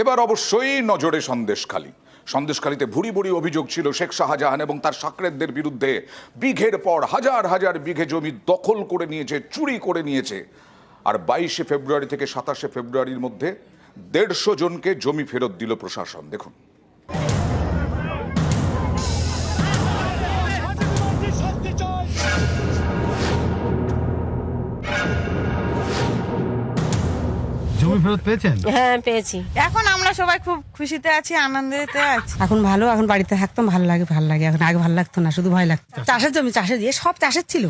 এবার অবশ্যই নজরে সন্দেশখালীতে ভুরি ভুরি অভিযোগ ছিল শেখ শাহজাহান এবং তার সাকরেদদের বিরুদ্ধে। বিঘের পর হাজার হাজার বিঘে জমি দখল করে নিয়েছে, চুরি করে নিয়েছে। আর 22শে ফেব্রুয়ারি থেকে 27শে ফেব্রুয়ারির মধ্যে 150 জনকে জমি ফেরত দিল প্রশাসন। দেখুন, জমি ফেরত পেয়েছেন? হ্যাঁ, পেয়েছি। এখন আমরা সবাই খুব খুশিতে আছি, আনন্দেতে আছি। এখন ভালো, এখন বাড়িতে থাকতাম ভালো লাগে। এখন আগে ভালো লাগতো না, শুধু ভয় লাগতো। চাষের জমি, চাষের দিয়ে সব চাষের ছিল।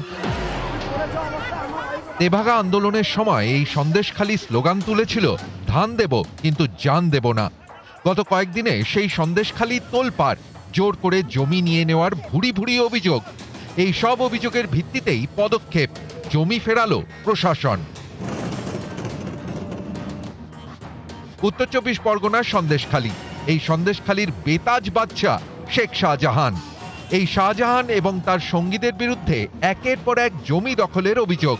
তেভাগা আন্দোলনের সময় এই সন্দেশখালী স্লোগান তুলেছিল, ধান দেব কিন্তু জান দেব না। গত কয়েকদিনে সেই সন্দেশখালী তোলপাড়, জোর করে জমি নিয়ে নেওয়ার ভুরি ভুরি অভিযোগ। এই সব অভিযোগের ভিত্তিতেই পদক্ষেপ, জমি ফেরালো প্রশাসন। উত্তর 24 পরগনার সন্দেশখালী, এই সন্দেশখালীর বেতাজ বাদশা শেখ শাহজাহান। এই শাহজাহান এবং তার সঙ্গীদের বিরুদ্ধে একের পর এক জমি দখলের অভিযোগ।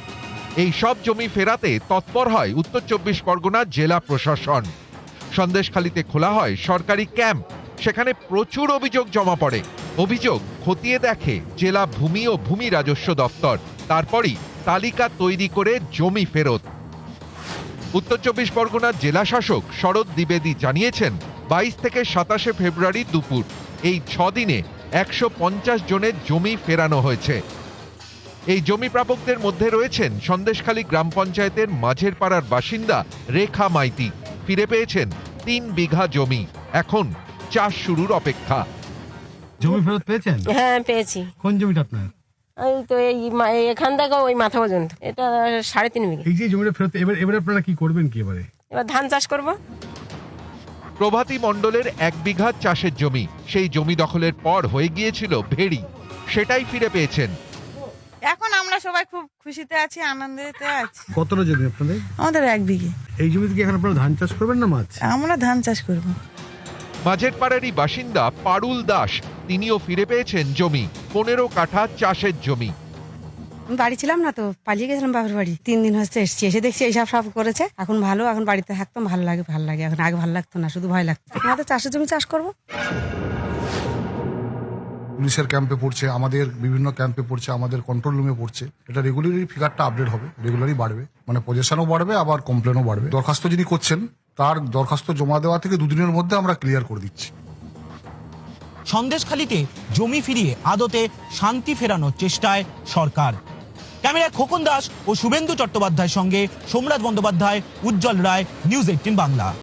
এই সব জমি ফেরাতে তৎপর হয় উত্তর 24 পরগনার জেলা প্রশাসন। সন্দেশখালীতে খোলা হয় সরকারি ক্যাম্প, সেখানে প্রচুর অভিযোগ জমা পড়ে। অভিযোগ খতিয়ে দেখে জেলা ভূমি ও ভূমি রাজস্ব দপ্তর, তারপরই তালিকা তৈরি করে জমি ফেরত। উত্তর 24 পরগনার জেলা শাসক শরৎ দ্বিবেদী জানিয়েছেন, 22 থেকে 27শে ফেব্রুয়ারি দুপুর এই 6 দিনে 150 জনের জমি ফেরানো হয়েছে। এই জমি প্রাপকদের মধ্যে রয়েছেন সন্দেশখালী গ্রাম পঞ্চায়েতের মাঝের পাড়ার বাসিন্দা রেখা মাইতি। ফিরে পেয়েছেন 3 বিঘা জমি, এখন চাষ শুরুর অপেক্ষা। জমি ফেরত পেয়েছেন? হ্যাঁ, পেয়েছি। কোন জমিটা আপনার? এই তো এখান থেকে ওই মাথা পর্যন্ত, এটা 3.5 বিঘা। এই যে জমিটা ফেরত, এবার আপনারা কি করবেন কি এবারে? এবার ধান চাষ করব। প্রভাতী মণ্ডলের 1 বিঘা চাষের জমি, সেই জমি দখলের পর হয়ে গিয়েছিল ভেড়ি, সেটাই ফিরে পেয়েছেন। এখন আমরা সবাই খুব খুশিতে আছি, আনন্দেতে আছি। কতটা জমি আপনাদের? আমাদের 1 বিঘে। এই জমিতে কি এখন আপনারা ধান চাষ করবেন না মাছ? আমরা ধান চাষ করব। মাঝের পাড়ারই বাসিন্দা পারুল দাস, তিনিও ফিরে পেয়েছেন জমি, 15 কাঠা চাষের জমি। আমি বাড়ি ছিলাম না তো, পালিয়ে গেছিলাম বাপের বাড়ি। 3 দিন হচ্ছে এসছি, এসে দেখছি এইসব সব করেছে। এখন ভালো, এখন বাড়িতে থাকতাম ভালো লাগে। এখন আগে ভালো লাগতো না, শুধু ভয় লাগতো। আমাদের চাষের জমি চাষ করবো। পুলিশের ক্যাম্পে পড়ছে, আমাদের বিভিন্ন ক্যাম্পে পড়ছে, আমাদের কন্ট্রোল রুমে পড়ছে। এটা রেগুলারই ফিগারটা আপডেট হবে, রেগুলারই বাড়বে, মানে পজেশনও বাড়বে, আবার কমপ্লেনও বাড়বে। দরখাস্ত যিনি করছেন তার দরখাস্ত জমা দেওয়া থেকে 2 দিনের মধ্যে আমরা ক্লিয়ার করে দিচ্ছি। সন্দেশখালীতে জমি ফিরিয়ে আদতে শান্তি ফেরানোর চেষ্টায় সরকার। ক্যামেরায় খোকন দাস ও শুভেন্দু চট্টোপাধ্যায়ের সঙ্গে সোমরাজ বন্দ্যোপাধ্যায়, উজ্জ্বল রায়, নিউজ 18 বাংলা।